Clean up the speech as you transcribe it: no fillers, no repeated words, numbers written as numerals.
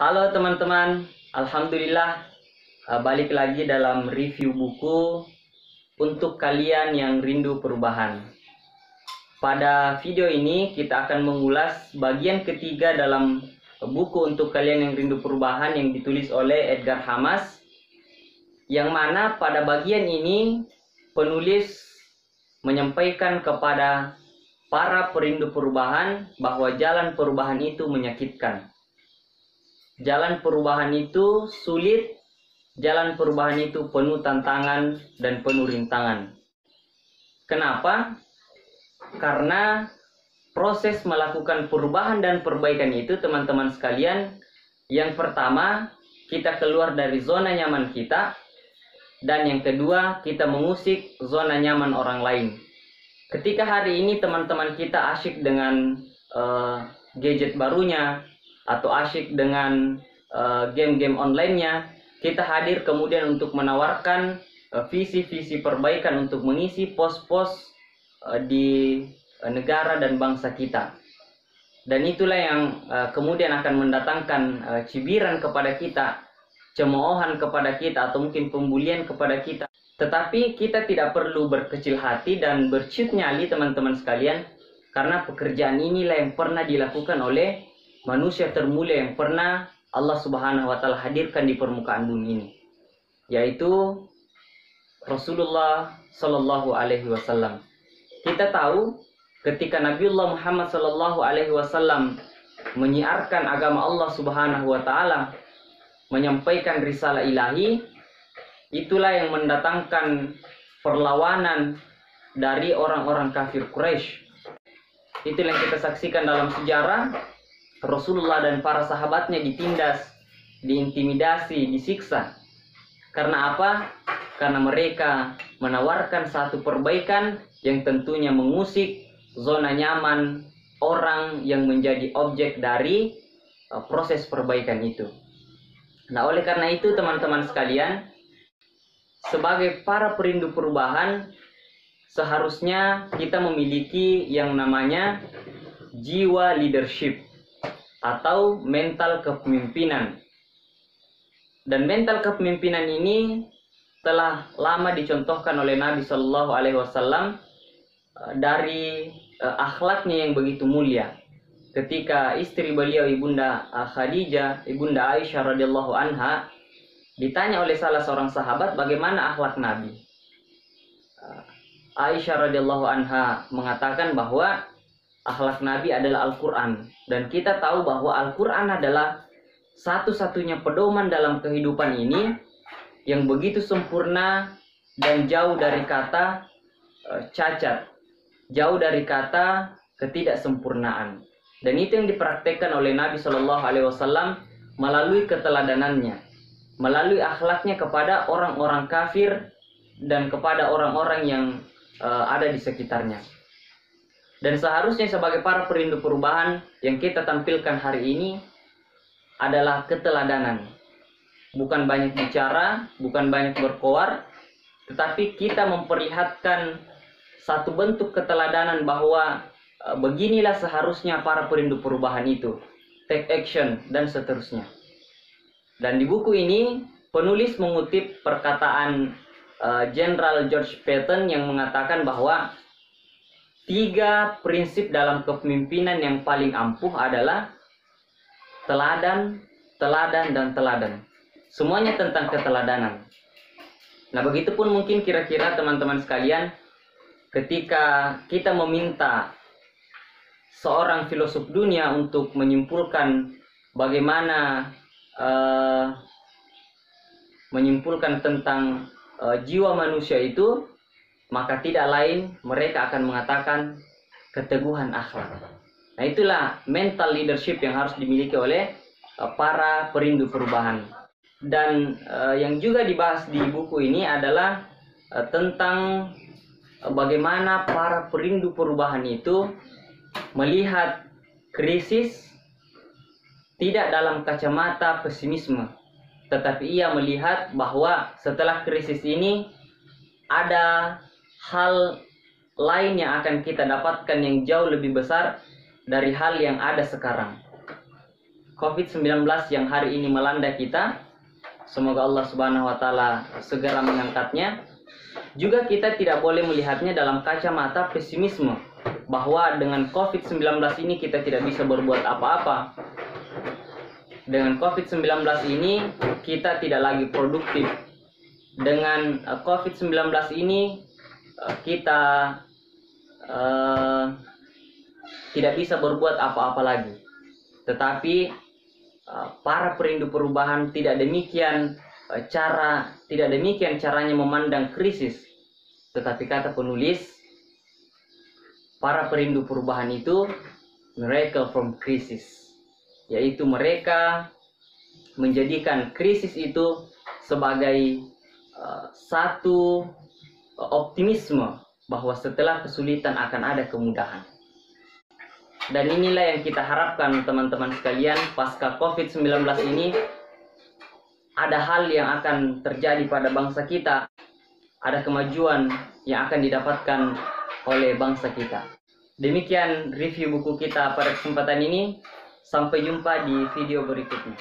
Halo teman-teman, Alhamdulillah balik lagi dalam review buku untuk kalian yang rindu perubahan. Pada video ini kita akan mengulas bagian ketiga dalam buku untuk kalian yang rindu perubahan yang ditulis oleh Edgar Hamas, yang mana pada bagian ini penulis menyampaikan kepada para perindu perubahan bahwa jalan perubahan itu menyakitkan. Jalan perubahan itu sulit, jalan perubahan itu penuh tantangan dan penuh rintangan. Kenapa? Karena proses melakukan perubahan dan perbaikan itu, teman-teman sekalian, yang pertama, kita keluar dari zona nyaman kita, dan yang kedua, kita mengusik zona nyaman orang lain. Ketika hari ini teman-teman kita asyik dengan gadget barunya, atau asyik dengan game-game online-nya, kita hadir kemudian untuk menawarkan visi-visi perbaikan untuk mengisi pos-pos di negara dan bangsa kita. Dan itulah yang kemudian akan mendatangkan cibiran kepada kita, cemoohan kepada kita, atau mungkin pembulian kepada kita. Tetapi kita tidak perlu berkecil hati dan berciut nyali, teman-teman sekalian, karena pekerjaan inilah yang pernah dilakukan oleh manusia termulia yang pernah Allah Subhanahu wa Ta'ala hadirkan di permukaan bumi ini, yaitu Rasulullah Sallallahu Alaihi Wasallam. Kita tahu ketika Nabiullah Muhammad Sallallahu Alaihi Wasallam menyiarkan agama Allah Subhanahu wa Ta'ala, menyampaikan risalah ilahi, itulah yang mendatangkan perlawanan dari orang-orang kafir Quraisy. Itulah yang kita saksikan dalam sejarah. Rasulullah dan para sahabatnya ditindas, diintimidasi, disiksa. Karena apa? Karena mereka menawarkan satu perbaikan yang tentunya mengusik zona nyaman orang yang menjadi objek dari proses perbaikan itu. Nah, oleh karena itu teman-teman sekalian, sebagai para perindu perubahan, seharusnya kita memiliki yang namanya jiwa leadership atau mental kepemimpinan. Dan mental kepemimpinan ini telah lama dicontohkan oleh Nabi Shallallahu Alaihi Wasallam dari akhlaknya yang begitu mulia. Ketika istri beliau Ibunda Khadijah, Ibunda Aisyah radhiyallahu anha, ditanya oleh salah seorang sahabat bagaimana akhlak Nabi. Aisyah radhiyallahu anha mengatakan bahwa akhlak Nabi adalah Al-Quran. Dan kita tahu bahwa Al-Quran adalah satu-satunya pedoman dalam kehidupan ini yang begitu sempurna dan jauh dari kata cacat, jauh dari kata ketidaksempurnaan. Dan itu yang dipraktekkan oleh Nabi Shallallahu Alaihi Wasallam melalui keteladanannya, melalui akhlaknya kepada orang-orang kafir dan kepada orang-orang yang ada di sekitarnya. Dan seharusnya sebagai para perindu perubahan yang kita tampilkan hari ini adalah keteladanan. Bukan banyak bicara, bukan banyak berkoar, tetapi kita memperlihatkan satu bentuk keteladanan bahwa beginilah seharusnya para perindu perubahan itu. Take action dan seterusnya. Dan di buku ini penulis mengutip perkataan Jenderal George Patton yang mengatakan bahwa 3 prinsip dalam kepemimpinan yang paling ampuh adalah teladan, teladan, dan teladan. Semuanya tentang keteladanan. Nah, begitupun mungkin kira-kira teman-teman sekalian, ketika kita meminta seorang filosof dunia untuk menyimpulkan bagaimana menyimpulkan tentang jiwa manusia itu, maka tidak lain mereka akan mengatakan keteguhan akhlak. Nah, itulah mental leadership yang harus dimiliki oleh para perindu perubahan. Dan yang juga dibahas di buku ini adalah tentang bagaimana para perindu perubahan itu melihat krisis tidak dalam kacamata pesimisme, tetapi ia melihat bahwa setelah krisis ini ada hal lain yang akan kita dapatkan yang jauh lebih besar dari hal yang ada sekarang. COVID-19 yang hari ini melanda kita. Semoga Allah Subhanahu wa Ta'ala segera mengangkatnya. Juga kita tidak boleh melihatnya dalam kacamata pesimisme, bahwa dengan COVID-19 ini kita tidak bisa berbuat apa-apa. Dengan COVID-19 ini kita tidak lagi produktif. Dengan COVID-19 ini kita tidak bisa berbuat apa-apa lagi. Tetapi para perindu perubahan tidak demikian caranya memandang krisis. Tetapi kata penulis, para perindu perubahan itu miracle from crisis, yaitu mereka menjadikan krisis itu sebagai satu optimisme bahwa setelah kesulitan akan ada kemudahan. Dan inilah yang kita harapkan teman-teman sekalian, pasca COVID-19 ini ada hal yang akan terjadi pada bangsa kita, ada kemajuan yang akan didapatkan oleh bangsa kita. Demikian review buku kita pada kesempatan ini. Sampai jumpa di video berikutnya.